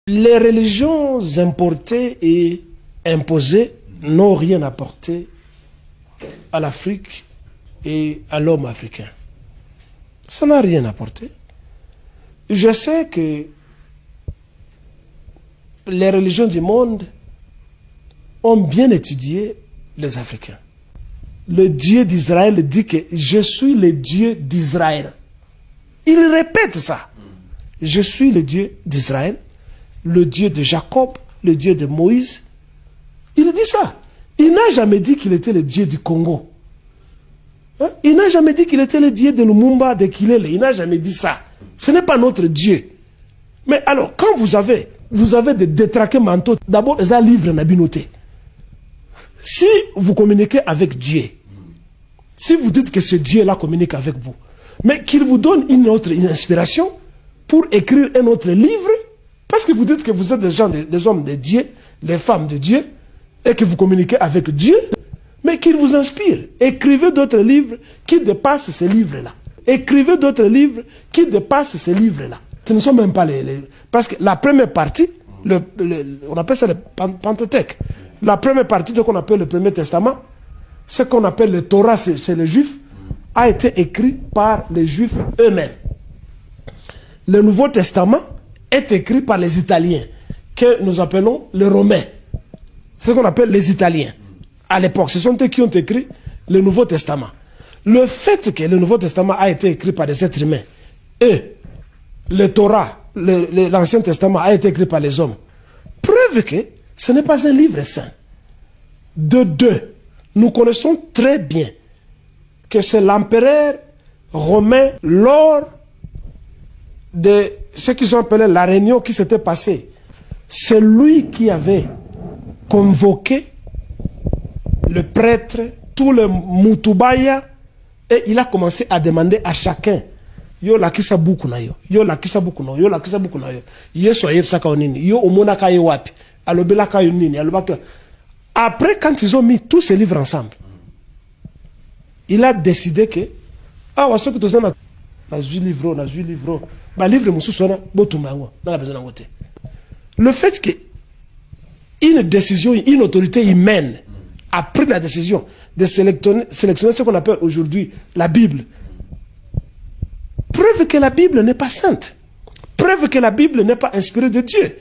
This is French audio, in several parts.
Les religions importées et imposées n'ont rien apporté à l'Afrique et à l'homme africain. Ça n'a rien apporté. Je sais que les religions du monde ont bien étudié les Africains. Le Dieu d'Israël dit que je suis le Dieu d'Israël. Il répète ça. Je suis le Dieu d'Israël, le Dieu de Jacob, le Dieu de Moïse. Il dit ça. Il n'a jamais dit qu'il était le Dieu du Congo. Hein? Il n'a jamais dit qu'il était le Dieu de Lumumba, de Kilele. Il n'a jamais dit ça. Ce n'est pas notre Dieu. Mais alors, quand vous avez des détraqués mentaux, d'abord, ils ont livre nabinoté. Si vous communiquez avec Dieu, si vous dites que ce Dieu-là communique avec vous, mais qu'il vous donne une autre inspiration pour écrire un autre livre, parce que vous dites que vous êtes des hommes de Dieu, les femmes de Dieu, et que vous communiquez avec Dieu, mais qu'il vous inspire. Écrivez d'autres livres qui dépassent ces livres-là. Écrivez d'autres livres qui dépassent ces livres-là. Ce ne sont même pas parce que la première partie, on appelle ça le Pentateuque. La première partie de ce qu'on appelle le Premier Testament, ce qu'on appelle le Torah chez les Juifs, a été écrit par les Juifs eux-mêmes. Le Nouveau Testament est écrit par les Italiens, que nous appelons les Romains. C'est ce qu'on appelle les Italiens. À l'époque, ce sont eux qui ont écrit le Nouveau Testament. Le fait que le Nouveau Testament a été écrit par des êtres humains, et le Torah, l'Ancien Testament a été écrit par les hommes, preuve que ce n'est pas un livre saint. De deux, nous connaissons très bien que c'est l'empereur romain, lors de ce qu'ils ont appelé la réunion qui s'était passée. C'est lui qui avait convoqué le prêtre, tout le Mutubaya, et il a commencé à demander à chacun: yo la kisa buku na yo, yo la kisa buku na yo, yo la kisa buku na yo, yeso ayebsaka onini, yo omona ka ye wapi, alobela ka yo nini, alobaka. Après, quand ils ont mis tous ces livres ensemble, il a décidé que ah wa soki tozana na zu livre, ba livre mususona botumango na la besoin ngote. Le fait que une décision, une autorité humaine a pris la décision de sélectionner ce qu'on appelle aujourd'hui la Bible. Preuve que la Bible n'est pas sainte. Preuve que la Bible n'est pas inspirée de Dieu.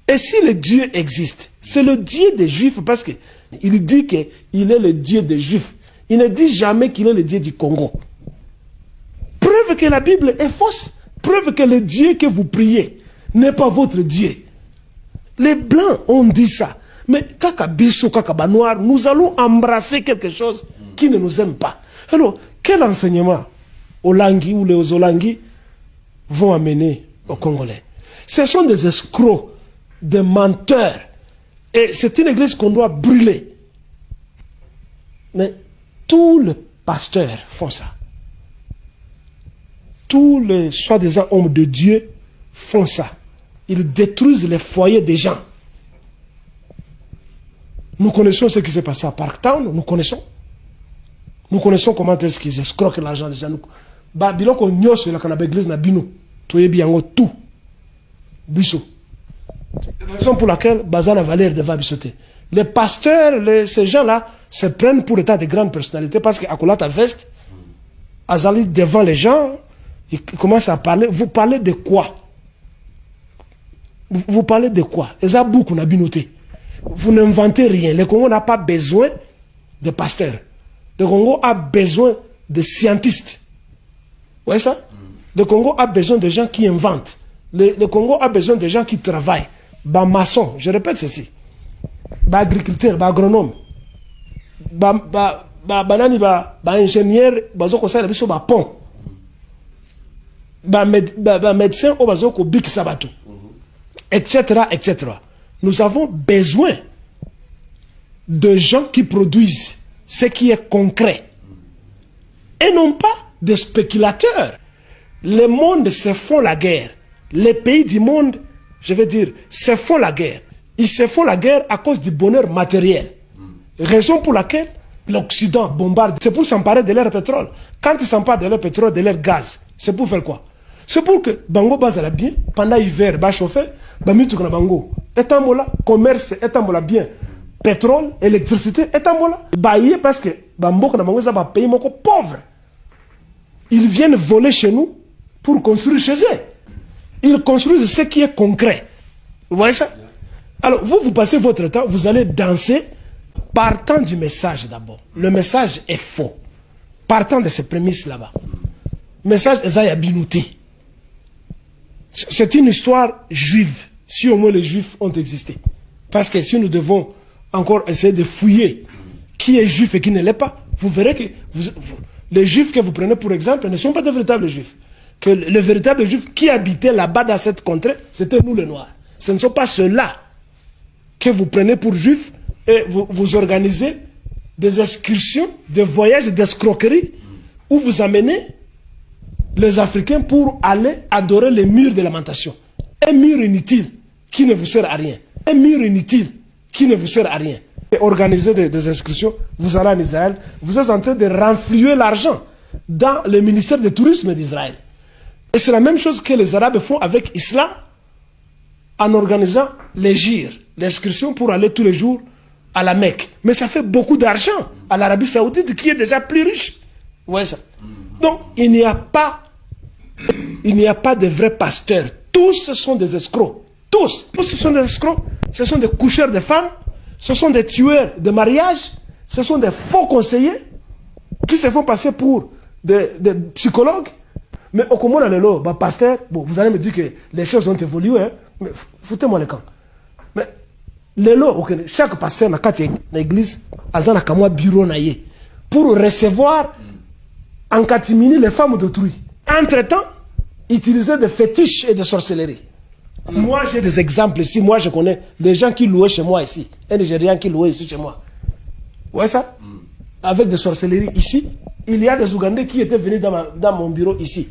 Et si le Dieu existe, c'est le Dieu des Juifs, parce qu'il dit qu'il est le Dieu des Juifs. Il ne dit jamais qu'il est le Dieu du Congo. Preuve que la Bible est fausse. Preuve que le Dieu que vous priez n'est pas votre Dieu. Les Blancs ont dit ça. Mais kaka biso, kaka banoir, nous allons embrasser quelque chose qui ne nous aime pas. Alors, quel enseignement Olangui ou les Olangui vont amener aux Congolais? Ce sont des escrocs, des menteurs. Et c'est une église qu'on doit brûler. Mais tous les pasteurs font ça. Tous les soi-disant hommes de Dieu font ça. Ils détruisent les foyers des gens. Nous connaissons ce qui s'est passé à Parktown, nous connaissons. Nous connaissons comment est-ce qu'ils escroquent l'argent des gens. Biloko nyos la kanaba église na bino. Toyebi yango tout. Biso. Raison pour laquelle Bazana Valère devait bisoter. Les pasteurs, ces gens-là, se prennent pour état de grandes personnalités parce qu'à Kolata Vest, Azali devant les gens, ils commencent à parler. Vous parlez de quoi? Vous parlez de quoi? Ezabouk n'a binoté. Vous n'inventez rien. Le Congo n'a pas besoin de pasteurs. Le Congo a besoin de scientistes. Vous voyez ça? Le Congo a besoin de gens qui inventent. Le Congo a besoin de gens qui travaillent. Bah maçon, je répète ceci. Bah agriculteur, bah agronome. Bah ingénieur, bah pont. Bah médecin, bah bik sabato. Etc., etc. Nous avons besoin de gens qui produisent ce qui est concret. Et non pas de spéculateurs. Le monde se font la guerre. Les pays du monde, je veux dire, se font la guerre. Ils se font la guerre à cause du bonheur matériel. Raison pour laquelle l'Occident bombarde. C'est pour s'emparer de leur pétrole. Quand ils s'emparent de leur pétrole, de leur gaz, c'est pour faire quoi? C'est pour que Bango basala bien, pendant l'hiver, ba chauffé, ba mitu kana Bango. Etambola, commerce, etambola bien. Pétrole, électricité, etambola. Baillé parce que Bambo kana Bango, ça va payer mon pauvre. Ils viennent voler chez nous pour construire chez eux. Ils construisent ce qui est concret. Vous voyez ça? Alors, vous passez votre temps, vous allez danser, partant du message d'abord. Le message est faux. Partant de ces prémices là-bas. Message Esaïa Binouté. C'est une histoire juive, si au moins les juifs ont existé. Parce que si nous devons encore essayer de fouiller qui est juif et qui ne l'est pas, vous verrez que les juifs que vous prenez pour exemple ne sont pas de véritables juifs. Que le véritable juif qui habitait là-bas dans cette contrée, c'était nous les Noirs. Ce ne sont pas ceux-là que vous prenez pour juifs et vous organisez des excursions, des voyages d'escroquerie où vous amenez les Africains pour aller adorer les murs de lamentation. Un mur inutile qui ne vous sert à rien. Un mur inutile qui ne vous sert à rien. Et organiser des excursions, vous allez en Israël, vous êtes en train de renflouer l'argent dans le ministère du tourisme d'Israël. Et c'est la même chose que les Arabes font avec l'islam en organisant les gires, l'excursion pour aller tous les jours à la Mecque. Mais ça fait beaucoup d'argent à l'Arabie Saoudite qui est déjà plus riche. Vous voyez ça? Donc, il n'y a pas de vrais pasteurs. Tous sont des escrocs. Tous sont des escrocs. Ce sont des coucheurs de femmes. Ce sont des tueurs de mariage. Ce sont des faux conseillers qui se font passer pour des psychologues. Mais au commun, le pasteur, bon, vous allez me dire que les choses ont évolué, hein, mais foutez-moi le camp. Mais chaque pasteur dans l'église a un bureau pour recevoir en catimini les femmes d'autrui. Entre-temps, utiliser des fétiches et des sorcelleries. Moi, j'ai des exemples ici. Moi, je connais des gens qui louaient chez moi ici. Un Nigérien qui louait ici chez moi. Vous voyez ça? Avec des sorcelleries ici. Il y a des Ougandais qui étaient venus dans mon bureau ici.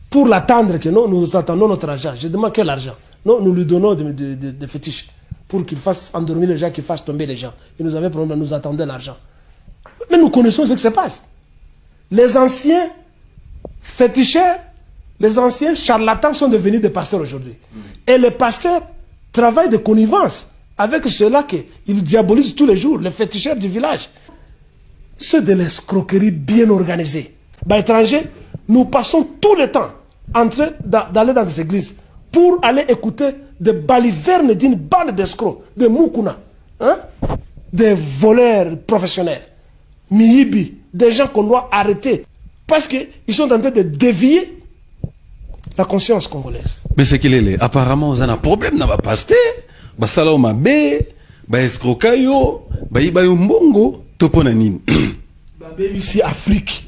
Pour l'attendre que nous attendons notre argent. Je demande quel argent? Non, nous lui donnons des fétiches. Pour qu'il fasse endormir les gens, qu'il fasse tomber les gens. Il nous avait promis de nous attendre l'argent. Mais nous connaissons ce qui se passe. Les anciens féticheurs, les anciens charlatans sont devenus des pasteurs aujourd'hui. Et les pasteurs travaillent de connivence avec ceux-là qu'ils diabolisent tous les jours, les féticheurs du village. C'est de l'escroquerie bien organisée. Bah, étrangers, nous passons tout le temps en train d'aller dans des églises pour aller écouter des balivernes d'une bande d'escrocs, de Moukouna, hein? Des voleurs professionnels, Mihibi, des gens qu'on doit arrêter parce qu'ils sont en train de dévier la conscience congolaise. Mais c'est qu'il est apparemment, on a un problème dans le pasteur, basala mabe, escrocayo, mbongo, toponanine. Ici, Afrique.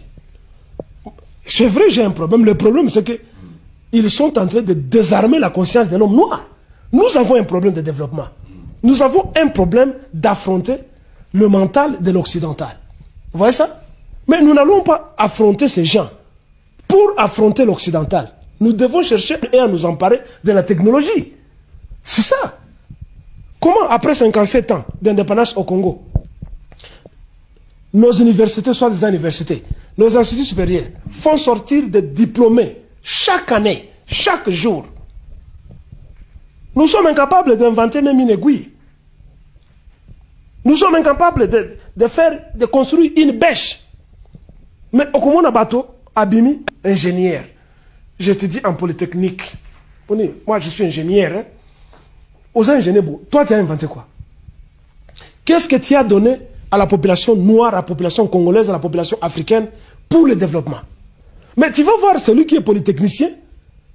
C'est vrai, j'ai un problème. Le problème, c'est que ils sont en train de désarmer la conscience de l'homme noir. Nous avons un problème de développement. Nous avons un problème d'affronter le mental de l'occidental. Vous voyez ça? Mais nous n'allons pas affronter ces gens. Pour affronter l'occidental, nous devons chercher et à nous emparer de la technologie. C'est ça. Comment, après 57 ans d'indépendance au Congo, nos universités, soit des universités, nos instituts supérieurs, font sortir des diplômés chaque année, chaque jour. Nous sommes incapables d'inventer même une aiguille. Nous sommes incapables de construire une bêche. Mais au Comona bateau, Abimi, ingénieur. Je te dis en polytechnique. Moi, je suis ingénieur. Hein. Aux ingénieurs, toi, tu as inventé quoi? Qu'est-ce que tu as donné à la population noire, à la population congolaise, à la population africaine pour le développement? Mais tu vas voir celui qui est polytechnicien,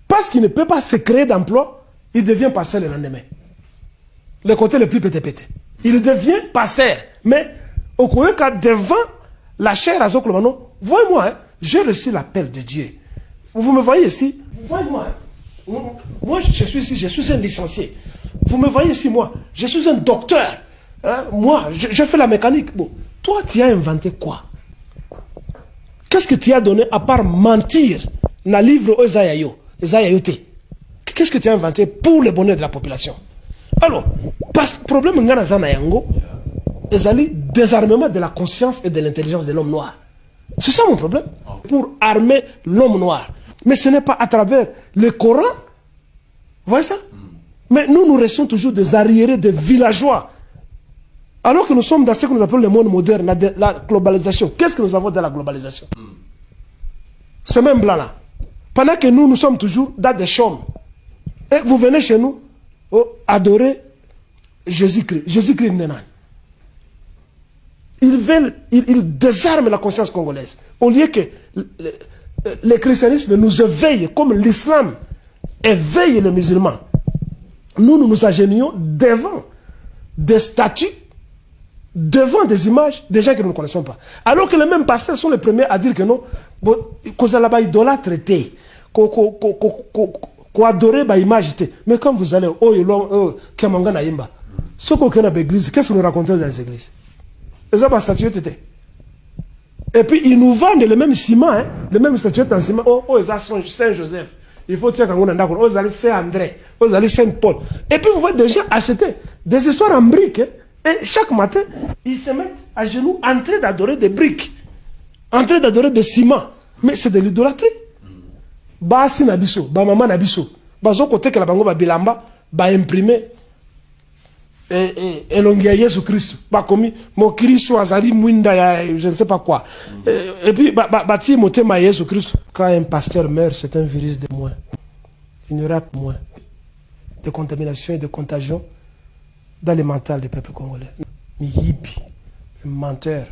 parce qu'il ne peut pas se créer d'emploi, il devient pasteur le lendemain. Le côté le plus pété-pété. Il devient pasteur. Mais au cas devant la chair à Zoklomano, voyez-moi, hein, j'ai reçu l'appel de Dieu. Vous me voyez ici? Voyez-moi. Hein. Moi, je suis ici, je suis un licencié. Vous me voyez ici, moi, je suis un docteur. Hein? Moi, je fais la mécanique. Bon, toi, tu as inventé quoi? Qu'est-ce que tu as donné à part mentir dans le livre Esaïayo? Qu'est-ce que tu as inventé pour le bonheur de la population? Alors, le problème c'est le désarmement de la conscience et de l'intelligence de l'homme noir. C'est ça mon problème. Pour armer l'homme noir. Mais ce n'est pas à travers le Coran. Vous voyez ça? Mais nous restons toujours des arriérés, des villageois. Alors que nous sommes dans ce que nous appelons le monde moderne, la globalisation. Qu'est-ce que nous avons dans la globalisation? Ce même blanc-là. Pendant que nous sommes toujours dans des chambres. Et vous venez chez nous adorer Jésus-Christ. Jésus-Christ Nénan. Ils désarment la conscience congolaise. Au lieu que le christianisme nous éveille, comme l'islam éveille les musulmans. Nous nous agenouillons devant des statues, devant des images, des gens que nous ne connaissons pas. Alors que les mêmes pasteurs sont les premiers à dire que non, qu'on a là-bas idolâtre, qu'on adorait les images. Mais quand vous allez, ce qu'on a dans l'église, qu'est-ce que nous racontons dans les églises? Et ça, statuette était. Et puis, ils nous vendent les mêmes ciments, hein, les mêmes statuettes en ciment. Ils ont Saint-Joseph. Il faut dire qu'on a d'accord. Ils ont Saint-André. Ils ont Saint-Paul. Et puis, vous voyez des gens acheter des histoires en briques. Hein, et chaque matin, ils se mettent à genoux en train d'adorer des briques. En train d'adorer des ciments. Mais c'est de l'idolâtrie. Basi Nabiso, Bamama Nabiso. Bazo côté que la bango ba bilamba, ba imprimé. Et l'ongia Jésus Christ. Ba commis, mon Christ azali mwinda ya je ne sais pas quoi. Et puis, bati motema Jésus Christ. Quand un pasteur meurt, c'est un virus de moins. Il n'y aura moins de contamination et de contagion dans le mental des peuples congolais. Mihibi, menteur.